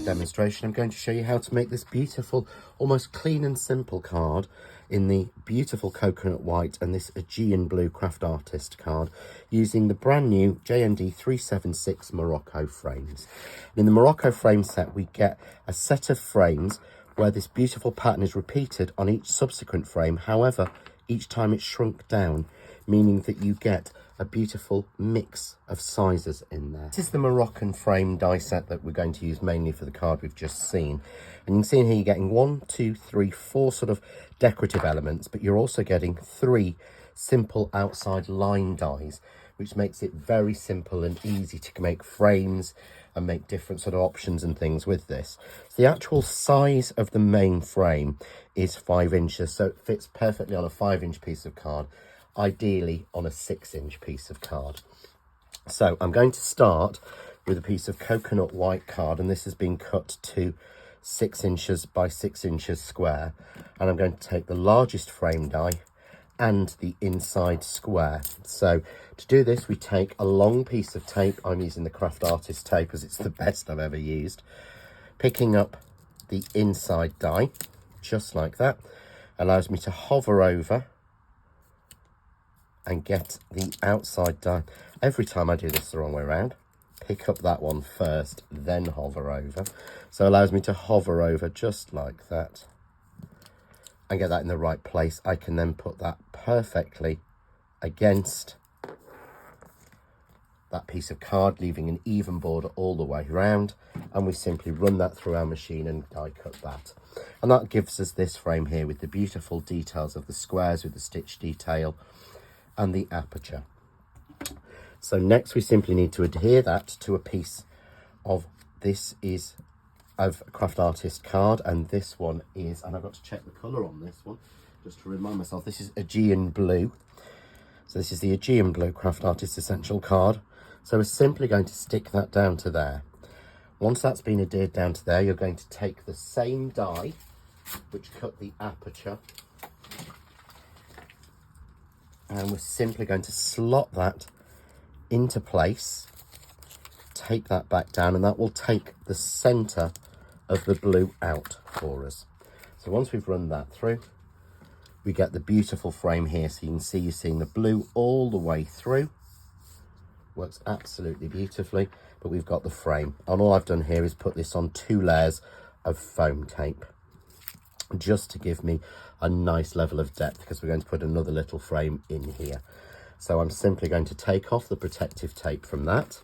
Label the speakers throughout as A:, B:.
A: demonstration, I'm going to show you how to make this beautiful, almost clean and simple card in the beautiful coconut white and this Aegean blue craft artist card using the brand new JND376 Morocco frames. And in the Morocco frame set, we get a set of frames where this beautiful pattern is repeated on each subsequent frame. However, each time it's shrunk down, meaning that you get a beautiful mix of sizes in there. This is the Moroccan frame die set that we're going to use mainly for the card we've just seen. And you can see in here you're getting 1, 2, 3, 4 sort of decorative elements, but you're also getting 3 simple outside line dies, which makes it very simple and easy to make frames and make different sort of options and things with this. So the actual size of the main frame is 5 inches, so it fits perfectly on a 5-inch piece of card, ideally on a 6-inch piece of card. So I'm going to start with a piece of coconut white card, and this has been cut to 6 inches by 6 inches square, and I'm going to take the largest frame die and the inside square. So to do this, we take a long piece of tape. I'm using the craft artist tape as it's the best I've ever used, picking up the inside die just like that. Allows me to hover over and get the outside die. Every time I do this the wrong way around, pick up that one first, then hover over. So it allows me to hover over just like that and get that in the right place. I can then put that perfectly against that piece of card, leaving an even border all the way around, and we simply run that through our machine and die cut that. And that gives us this frame here with the beautiful details of the squares with the stitch detail and the aperture. So next we simply need to adhere that to a piece of, this is of a craft artist card, and this one is, and I've got to check the colour on this one just to remind myself, this is Aegean blue. So this is the Aegean blue craft artist essential card. So we're simply going to stick that down to there. Once that's been adhered down to there, you're going to take the same die which cut the aperture, and we're simply going to slot that into place, take that back down, and that will take the center of the blue out for us. So once we've run that through, we get the beautiful frame here. So you can see, you're seeing the blue all the way through. Works absolutely beautifully, but we've got the frame. And all I've done here is put this on 2 layers of foam tape, just to give me a nice level of depth, because we're going to put another little frame in here. So I'm simply going to take off the protective tape from that.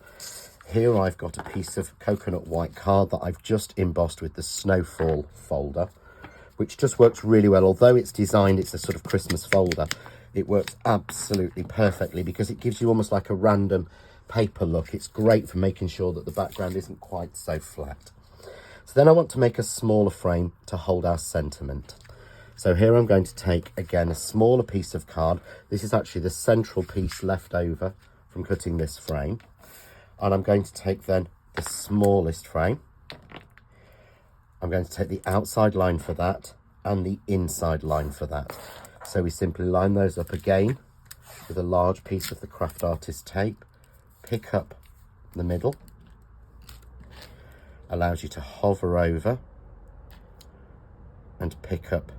A: Here I've got a piece of coconut white card that I've just embossed with the snowfall folder, which just works really well. Although it's designed, it's a sort of Christmas folder, it works absolutely perfectly because it gives you almost like a random paper look. It's great for making sure that the background isn't quite so flat. So then I want to make a smaller frame to hold our sentiment. So here I'm going to take, again, a smaller piece of card. This is actually the central piece left over from cutting this frame. And I'm going to take then the smallest frame. I'm going to take the outside line for that and the inside line for that. So we simply line those up again with a large piece of the craft artist tape, pick up the middle, allows you to hover over and pick up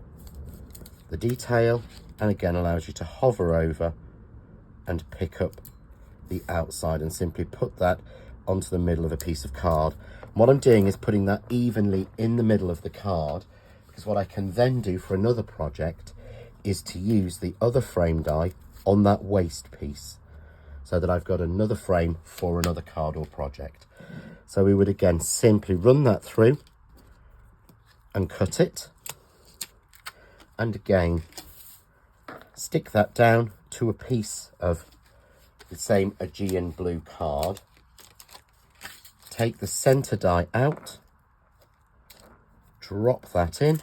A: the detail, and again allows you to hover over and pick up the outside, and simply put that onto the middle of a piece of card. And what I'm doing is putting that evenly in the middle of the card, because what I can then do for another project is to use the other frame die on that waste piece, so that I've got another frame for another card or project. So we would again simply run that through and cut it, and again stick that down to a piece of the same Aegean blue card, take the center die out, drop that in,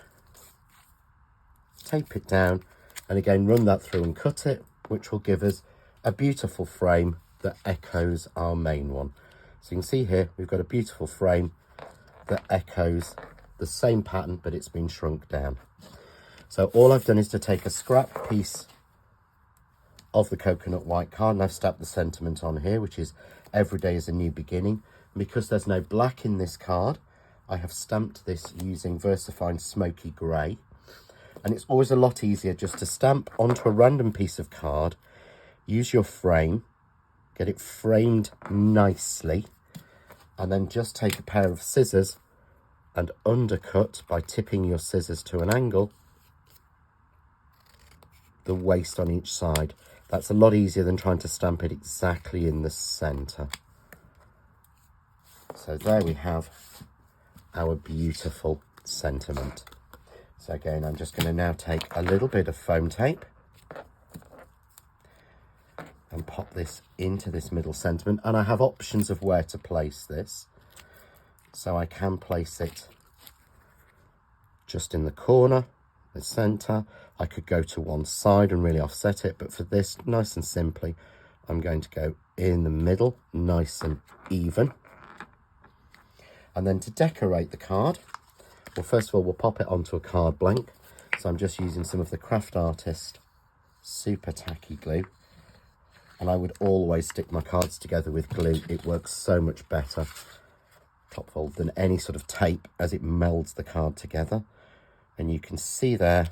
A: tape it down, and again run that through and cut it, which will give us a beautiful frame that echoes our main one. So you can see here we've got a beautiful frame that echoes the same pattern, but it's been shrunk down. So all I've done is to take a scrap piece of the coconut white card, and I've stamped the sentiment on here, which is every day is a new beginning. And because there's no black in this card, I have stamped this using VersaFine Smoky Grey. And it's always a lot easier just to stamp onto a random piece of card, use your frame, get it framed nicely, and then just take a pair of scissors and undercut by tipping your scissors to an angle the waste on each side. That's a lot easier than trying to stamp it exactly in the centre. So there we have our beautiful sentiment. So again, I'm just going to now take a little bit of foam tape and pop this into this middle sentiment. And I have options of where to place this. So I can place it just in the corner, the centre. I could go to one side and really offset it. But for this, nice and simply, I'm going to go in the middle, nice and even. And then to decorate the card, well, first of all, we'll pop it onto a card blank. So I'm just using some of the Craft Artist Super Tacky Glue. And I would always stick my cards together with glue. It works so much better, top fold, than any sort of tape, as it melds the card together. And you can see there,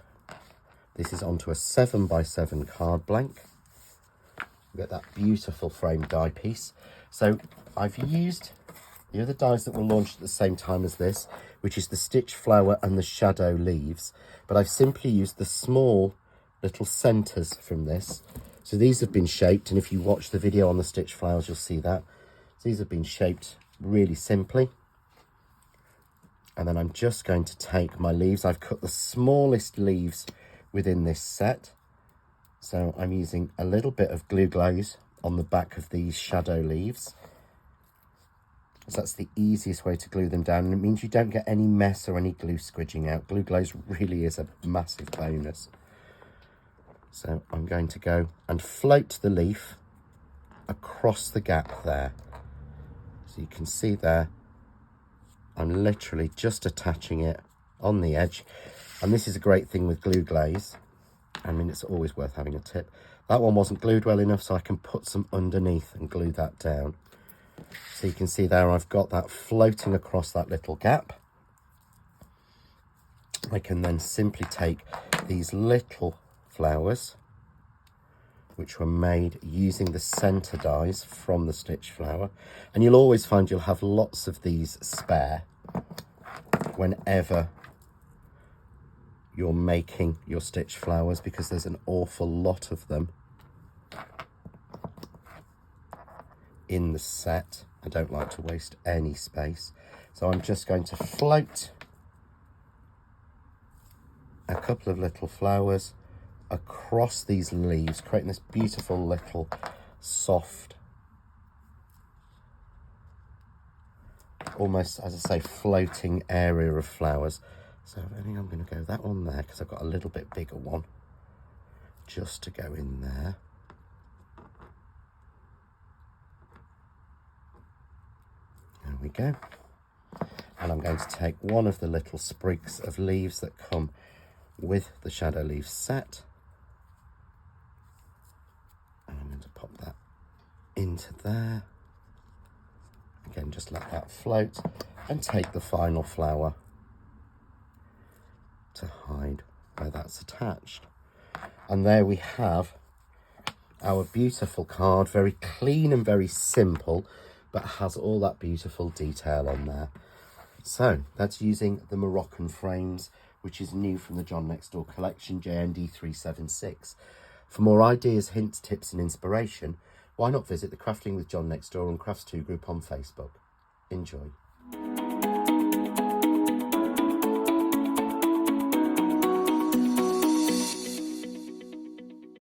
A: this is onto a 7x7 card blank. You get that beautiful framed die piece. So I've used the other dies that were launched at the same time as this, which is the Stitch Flower and the Shadow Leaves. But I've simply used the small little centres from this. So these have been shaped, and if you watch the video on the Stitch Flowers, you'll see that. So these have been shaped really simply. And then I'm just going to take my leaves. I've cut the smallest leaves within this set. So I'm using a little bit of glue glaze on the back of these shadow leaves. So that's the easiest way to glue them down, and it means you don't get any mess or any glue squidging out. Glue glaze really is a massive bonus. So I'm going to go and float the leaf across the gap there. So you can see there, I'm literally just attaching it on the edge. And this is a great thing with glue glaze. I mean, it's always worth having a tip. That one wasn't glued well enough, so I can put some underneath and glue that down. So you can see there, I've got that floating across that little gap. I can then simply take these little flowers, which were made using the centre dies from the Stitch Flower. And you'll always find you'll have lots of these spare whenever you're making your Stitch Flowers, because there's an awful lot of them in the set. I don't like to waste any space. So I'm just going to float a couple of little flowers across these leaves, creating this beautiful little soft, almost, as I say, floating area of flowers. So I think I'm going to go that one there, because I've got a little bit bigger one just to go in there. There we go. And I'm going to take one of the little sprigs of leaves that come with the Shadow Leaf set, and I'm going to pop that into there. Again, just let that float, and take the final flower to hide where that's attached. And there we have our beautiful card, very clean and very simple, but has all that beautiful detail on there. So that's using the Moroccan frames, which is new from the John Next Door collection, JND376. For more ideas, hints, tips and inspiration, why not visit the Crafting with John Next Door and Crafts 2 group on Facebook. Enjoy.